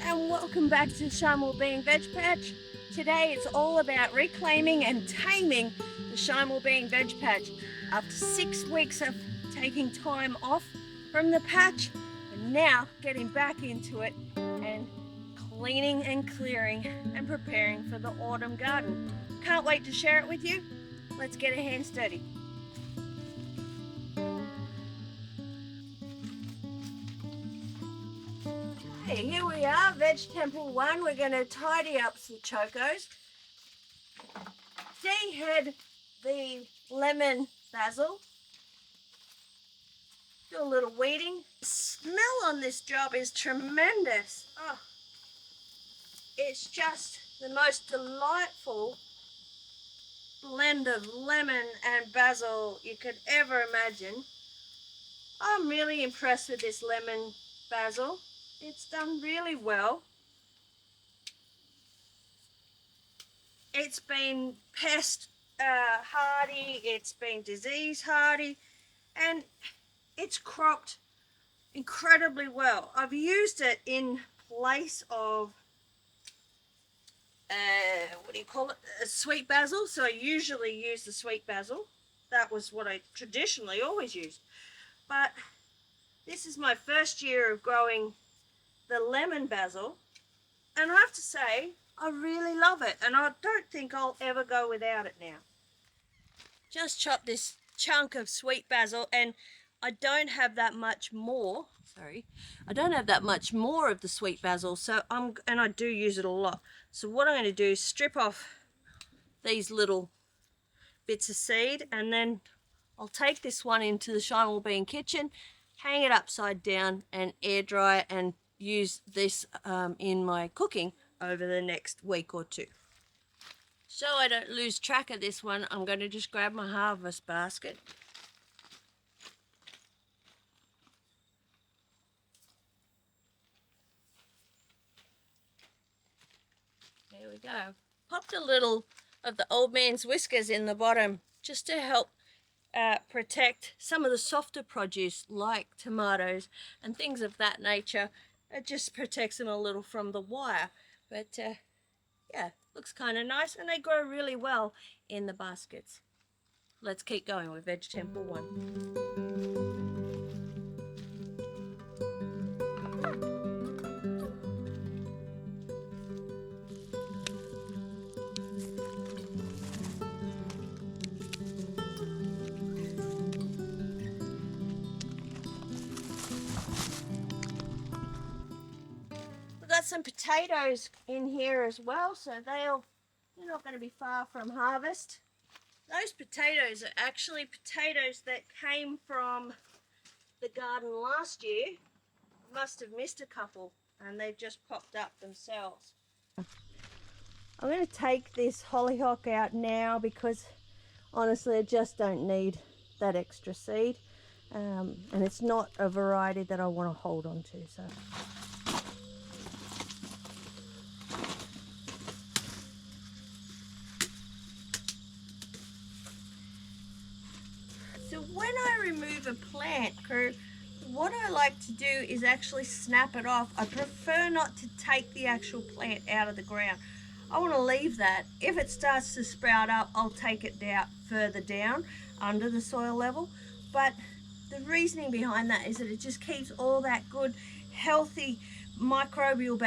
and welcome back to Shine Wellbeing VegPatch. Today it's all about reclaiming and taming the Shine Wellbeing VegPatch. After 6 weeks of taking time off from the patch, and now getting back into it and cleaning and clearing and preparing for the autumn garden. Can't wait to share it with you. Let's get our hands dirty. Okay, here we are, VegTemple 1. We're going to tidy up some CHOKOS. Dehead the lemon basil. Do a little weeding. The smell on this job is tremendous. Oh, it's just the most delightful blend of lemon and basil you could ever imagine. I'm really impressed with this lemon basil. It's done really well. It's been pest hardy, it's been disease hardy, and it's cropped incredibly well. I've used it in place of sweet basil. So I usually use the sweet basil. That was what I traditionally always used. But this is my first year of growing the lemon basil, and I have to say I really love it, and I don't think I'll ever go without it now. Just chopped this chunk of sweet basil, and I don't have that much more. I don't have that much more of the sweet basil, so I do use it a lot. So what I'm going to do is strip off these little bits of seed, and then I'll take this one into the Shine Wellbeing kitchen, hang it upside down and air dry it, and use this in my cooking over the next week or two. So I don't lose track of this one, I'm going to just grab my harvest basket. There we go. Popped a little of the old man's whiskers in the bottom just to help protect some of the softer produce like tomatoes and things of that nature. It just protects them a little from the wire, but yeah, looks kind of nice, and they grow really well in the baskets. Let's keep going with VegTemple 1. Got some potatoes in here as well, so they're not going to be far from harvest. Those potatoes are actually potatoes that came from the garden last year. Must have missed a couple, and they've just popped up themselves. I'm going to take this hollyhock out now because honestly I just don't need that extra seed, and it's not a variety that I want to hold on to. So when I remove a plant, crew, what I like to do is actually snap it off. I prefer not to take the actual plant out of the ground. I want to leave that. If it starts to sprout up, I'll take it down further down under the soil level. But the reasoning behind that is that it just keeps all that good, healthy microbial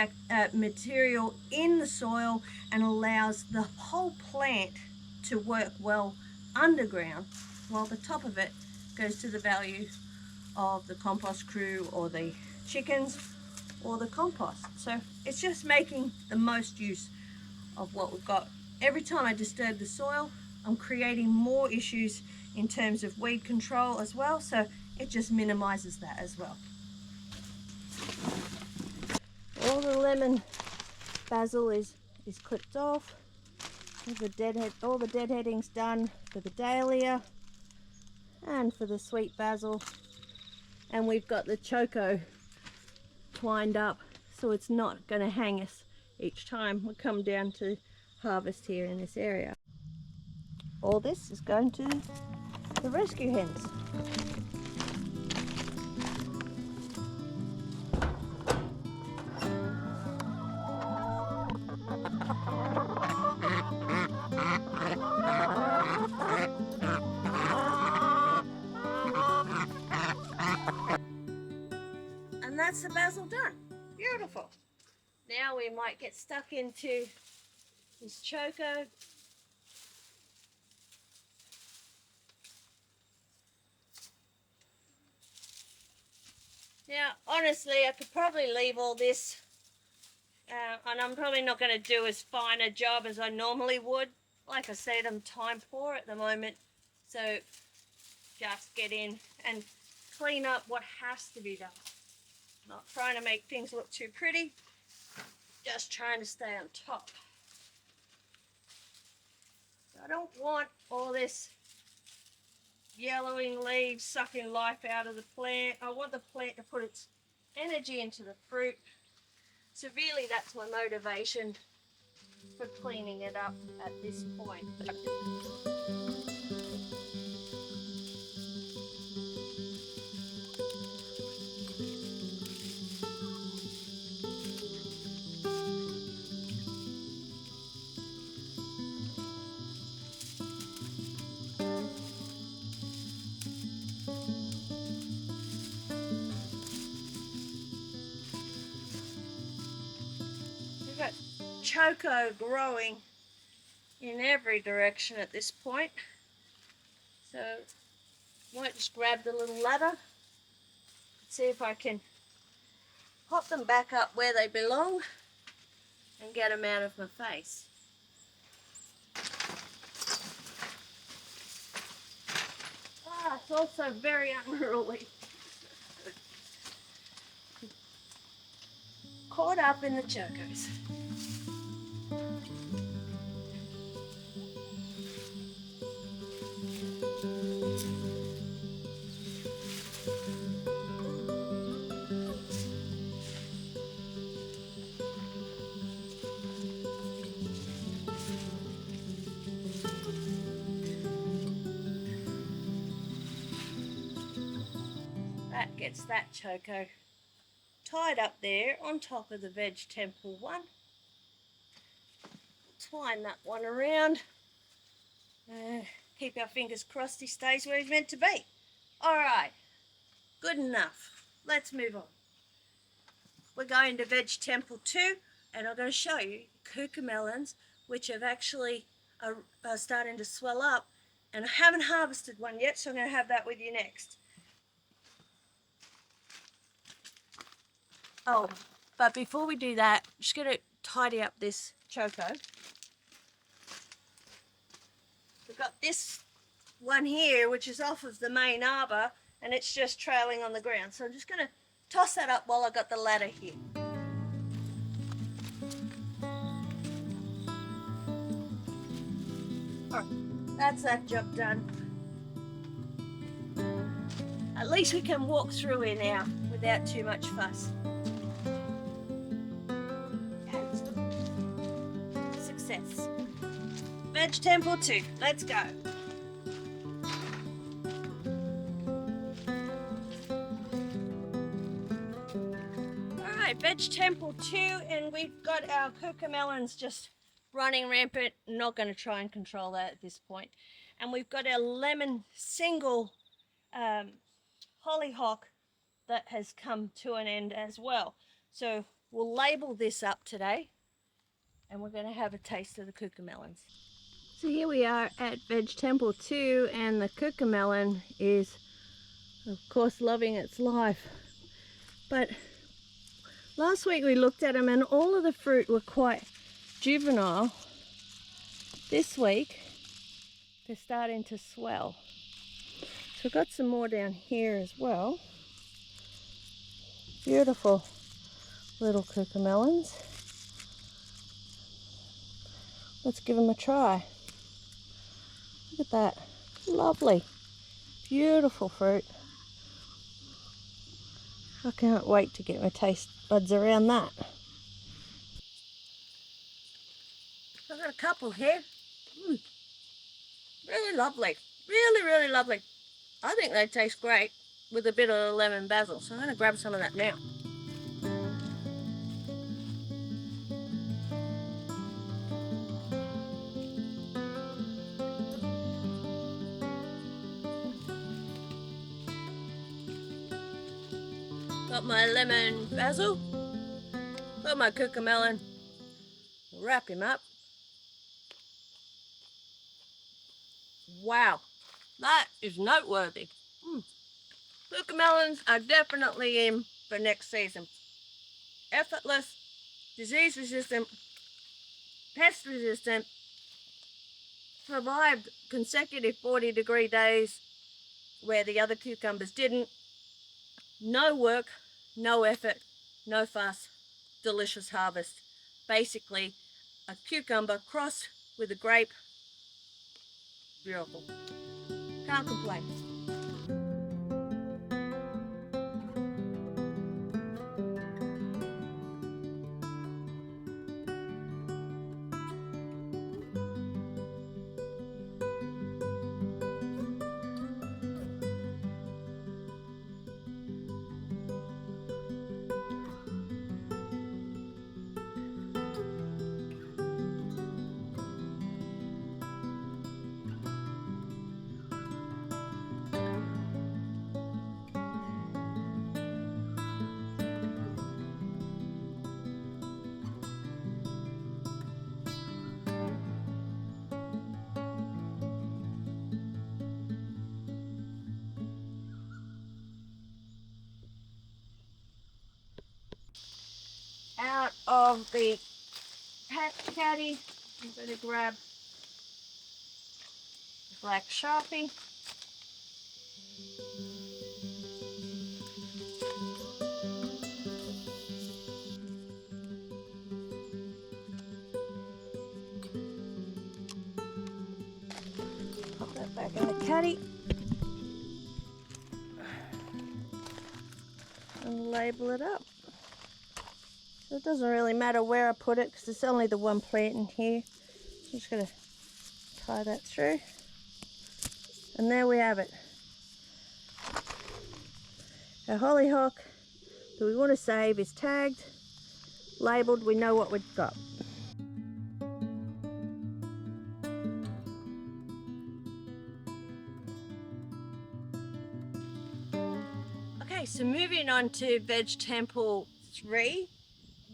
material in the soil and allows the whole plant to work well underground, while the top of it goes to the value of the compost crew or the chickens or the compost. So it's just making the most use of what we've got. Every time I disturb the soil, I'm creating more issues in terms of weed control as well, so it just minimizes that as well. All the lemon basil is clipped off. All the deadheading's done for the dahlia and for the sweet basil, and we've got the choko twined up so it's not going to hang us each time we come down to harvest here in this area. All this is going to the rescue hens. that's the basil done. Beautiful. Now we might get stuck into this choco. Now, honestly, I could probably leave all this, and I'm probably not going to do as fine a job as I normally would. Like I said, I'm time poor at the moment, so just get in and clean up what has to be done. Not trying to make things look too pretty, just trying to stay on top. I don't want all this yellowing leaves sucking life out of the plant. I want the plant to put its energy into the fruit. So really that's my motivation for cleaning it up at this point. We've got choco growing in every direction at this point. So I might just grab the little ladder, see if I can hop them back up where they belong and get them out of my face. It's also very unruly. Caught up in the chokos. That gets that choco tied up there on top of the VegTemple one. Twine that one around. Keep our fingers crossed he stays where he's meant to be. Alright, good enough. Let's move on. We're going to VegTemple 2 and I'm going to show you cucamelons which have actually are starting to swell up, and I haven't harvested one yet, so I'm going to have that with you next. Oh, but before we do that, I'm just going to tidy up this choco. We've got this one here, which is off of the main arbor, and it's just trailing on the ground. So I'm just going to toss that up while I've got the ladder here. All right, that's that job done. At least we can walk through here now without too much fuss. Success. VegTemple 2, let's go. Alright, VegTemple 2, and we've got our cucamelons just running rampant. Not going to try and control that at this point. And we've got our lemon single hollyhock that has come to an end as well. So we'll label this up today and we're going to have a taste of the cucamelons. So here we are at VegTemple 2 and the cucamelon is of course loving its life. But last week we looked at them and all of the fruit were quite juvenile. This week they're starting to swell. So we've got some more down here as well. Beautiful little cucamelons. Let's give them a try. Look at that. Lovely. Beautiful fruit. I can't wait to get my taste buds around that. I've got a couple here. Really lovely. Really, really lovely. I think they taste great with a bit of lemon basil. So I'm going to grab some of that now. Got my lemon basil. Got my cucamelon. Wrap him up. Wow, that is noteworthy. Cucamelons are definitely in for next season. Effortless, disease resistant, pest resistant, survived consecutive 40-degree days where the other cucumbers didn't. No work, no effort, no fuss, delicious harvest. Basically, a cucumber crossed with a grape. Beautiful. Can't complain. Out of the caddy, I'm going to grab the black Sharpie. Pop that back in the caddy. And label it up. So it doesn't really matter where I put it because it's only the one plant in here. I'm just going to tie that through. And there we have it. Our hollyhock that we want to save is tagged, labelled, we know what we've got. Okay, so moving on to Veg Temple 3.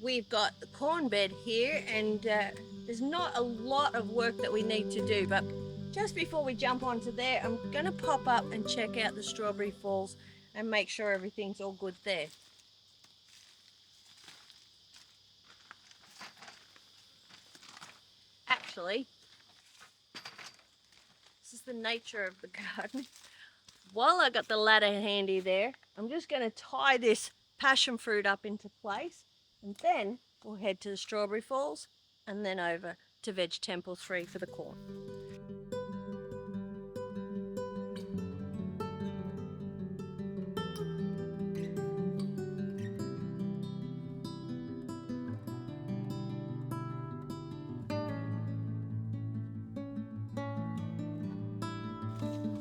We've got the corn bed here, and there's not a lot of work that we need to do, but just before we jump onto there, I'm going to pop up and check out the strawberry falls and make sure everything's all good there. Actually, this is the nature of the garden. While I got the ladder handy there, I'm just going to tie this passion fruit up into place, and then we'll head to the strawberry falls and then over to Veg Temple 3 for the corn.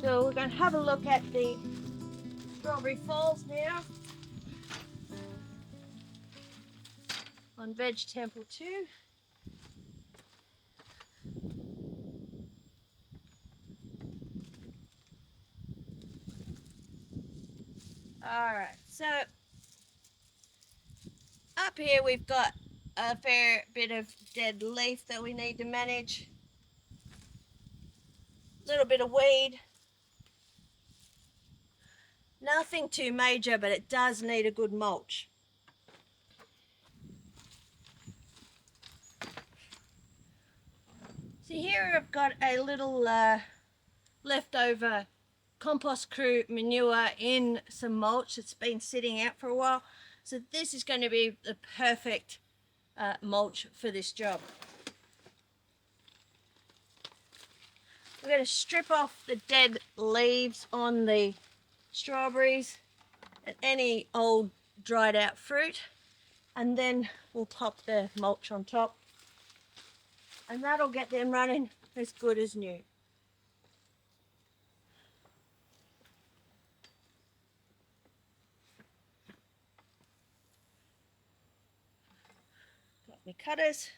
So we're going to have a look at the strawberry falls now on Veg Temple 2. Alright, so up here we've got a fair bit of dead leaf that we need to manage. A little bit of weed. Nothing too major, but it does need a good mulch. So here I've got a little leftover compost crew manure in some mulch that's been sitting out for a while. So this is going to be the perfect mulch for this job. We're going to strip off the dead leaves on the strawberries and any old dried out fruit, and then we'll pop the mulch on top, and that'll get them running as good as new. Got my cutters.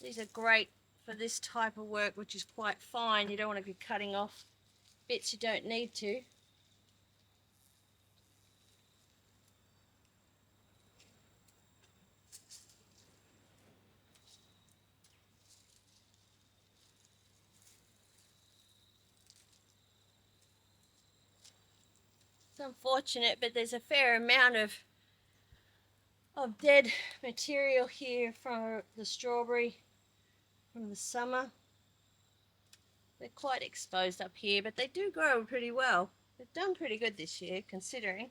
These are great for this type of work, which is quite fine. You don't want to be cutting off bits you don't need to. It's unfortunate, but there's a fair amount of dead material here from the strawberry from the summer. They're quite exposed up here, but they do grow pretty well. They've done pretty good this year, considering.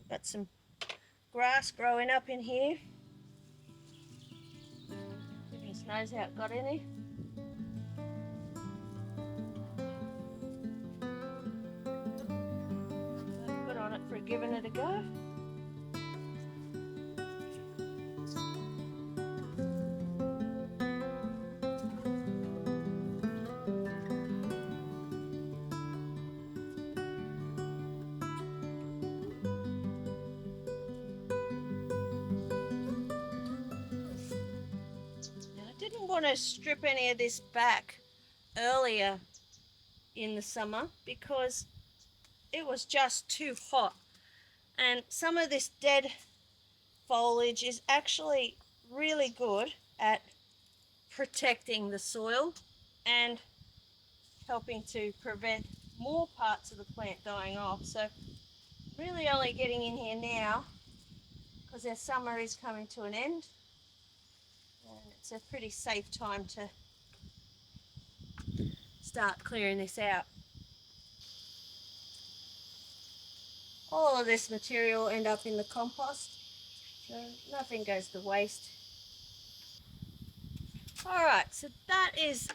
Got some grass growing up in here. Goodness knows how it got in here. Good on it for giving it a go. Want to strip any of this back earlier in the summer because it was just too hot, and some of this dead foliage is actually really good at protecting the soil and helping to prevent more parts of the plant dying off. So really only getting in here now because their summer is coming to an end. And it's a pretty safe time to start clearing this out. All of this material will end up in the compost, so nothing goes to waste. Alright, so that is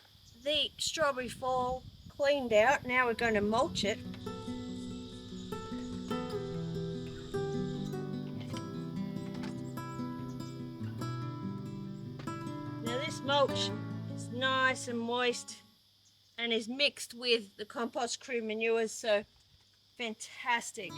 the strawberry fall cleaned out. Now we're going to mulch it. Now this mulch is nice and moist and is mixed with the compost crew manures, so fantastic.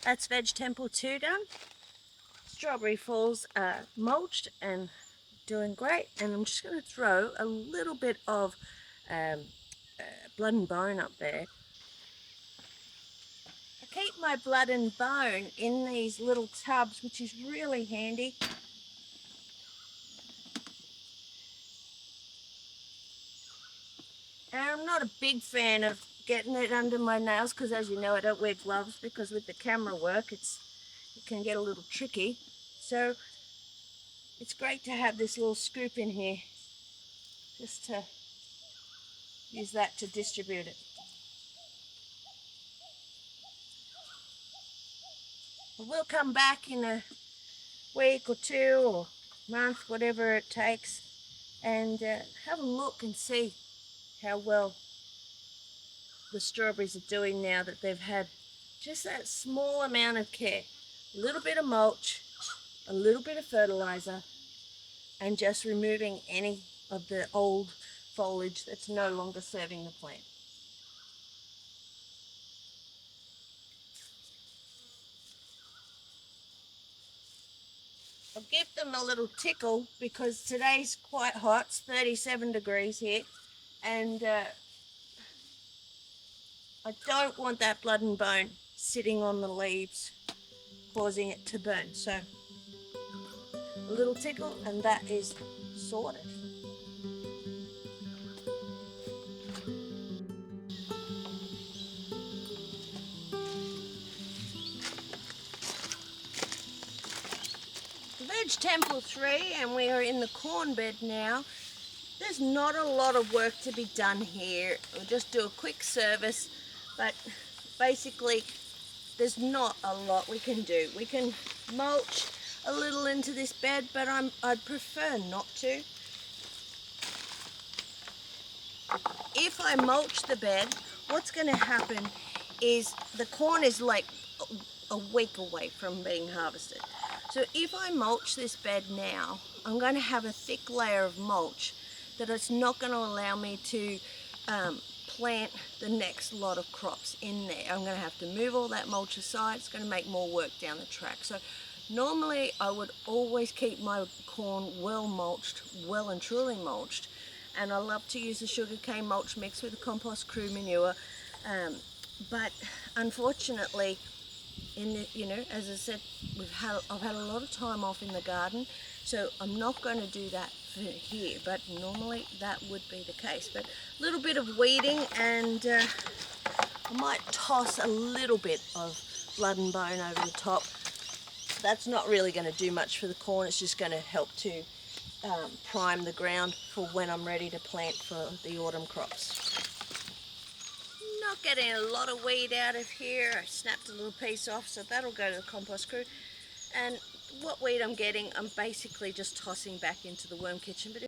That's Veg Temple 2 done. Strawberry falls are mulched and doing great. And I'm just going to throw a little bit of blood and bone up there. I keep my blood and bone in these little tubs, which is really handy. And I'm not a big fan of getting it under my nails because, as you know, I don't wear gloves because with the camera work it can get a little tricky. So it's great to have this little scoop in here just to use that to distribute it. We'll come back in a week or two or month, whatever it takes, and have a look and see how well the strawberries are doing now that they've had just that small amount of care. A little bit of mulch, a little bit of fertilizer, and just removing any of the old foliage that's no longer serving the plant. I'll give them a little tickle because today's quite hot. It's 37 degrees here, and I don't want that blood and bone sitting on the leaves causing it to burn. So a little tickle and that is sorted. VegTemple 3 and we are in the corn bed now. There's not a lot of work to be done here. We'll just do a quick service, but basically there's not a lot we can do. We can mulch a little into this bed, but I'd prefer not to. If I mulch the bed, what's going to happen is the corn is like a week away from being harvested. So if I mulch this bed now, I'm going to have a thick layer of mulch that it's not going to allow me to plant the next lot of crops in there. I'm going to have to move all that mulch aside. It's going to make more work down the track. So normally I would always keep my corn well mulched, well and truly mulched, and I love to use the sugarcane mulch mix with the compost crew manure, but unfortunately, as I said, I've had a lot of time off in the garden, so I'm not going to do that for here, but normally that would be the case. But a little bit of weeding, and I might toss a little bit of blood and bone over the top. That's not really going to do much for the corn. It's just going to help to prime the ground for when I'm ready to plant for the autumn crops. Not getting a lot of weed out of here. I snapped a little piece off, so that'll go to the compost crew. And what weed I'm getting, I'm basically just tossing back into the worm kitchen. But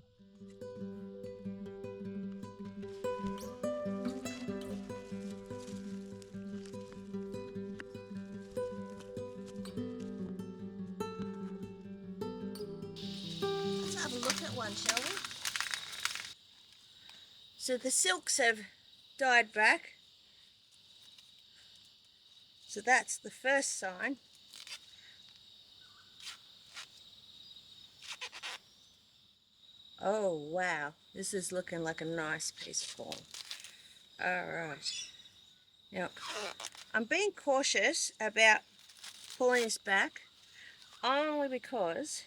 let's have a look at one, shall we? So the silks have died back. So that's the first sign. Oh wow, this is looking like a nice piece of corn. Alright, now I'm being cautious about pulling this back only because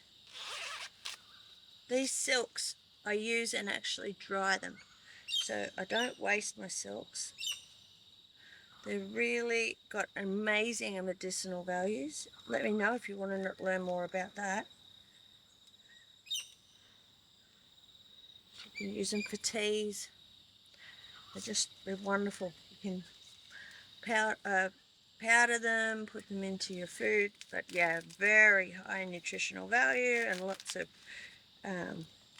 these silks I use and actually dry them, so I don't waste my silks. They've really got amazing medicinal values. Let me know if you want to learn more about that. You can use them for teas. They're wonderful. You can powder them, put them into your food. But yeah, very high nutritional value and lots of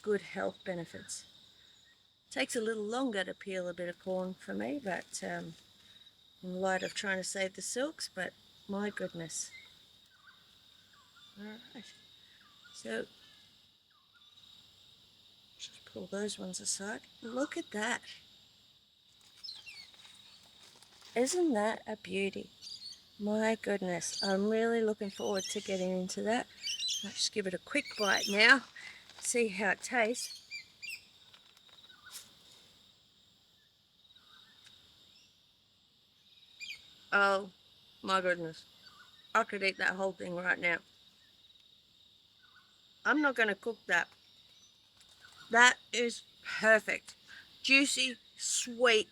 good health benefits. Takes a little longer to peel a bit of corn for me, but in light of trying to save the silks, but my goodness. Alright, so just pull those ones aside. Look at that. Isn't that a beauty? My goodness, I'm really looking forward to getting into that. I'll just give it a quick bite now, see how it tastes. Oh my goodness, I could eat that whole thing right now. I'm not going to cook that. That is perfect. Juicy, sweet,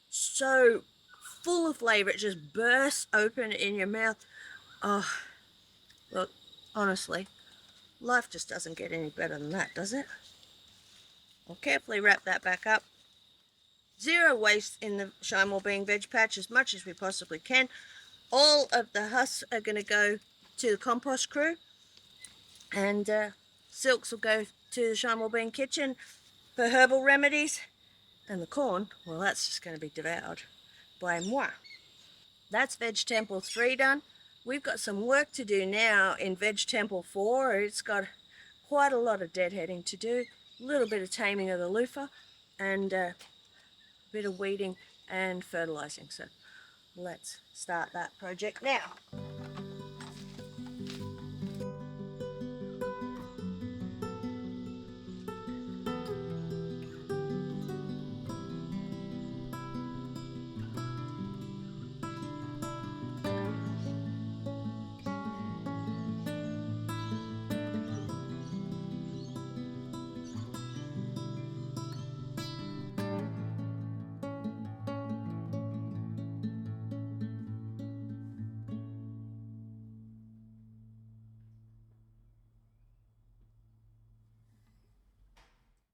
so full of flavor. It just bursts open in your mouth. Oh, look, honestly, life just doesn't get any better than that, does it? I'll carefully wrap that back up. Zero waste in the Shine Wellbeing VegPatch, as much as we possibly can. All of the husks are going to go to the compost crew, and silks will go to the Shine Wellbeing kitchen for herbal remedies, and the corn, well, that's just going to be devoured by moi. That's VegTemple 3 done. We've got some work to do now in VegTemple 4. It's got quite a lot of deadheading to do, a little bit of taming of the loofah, and a bit of weeding and fertilising. So let's start that project now.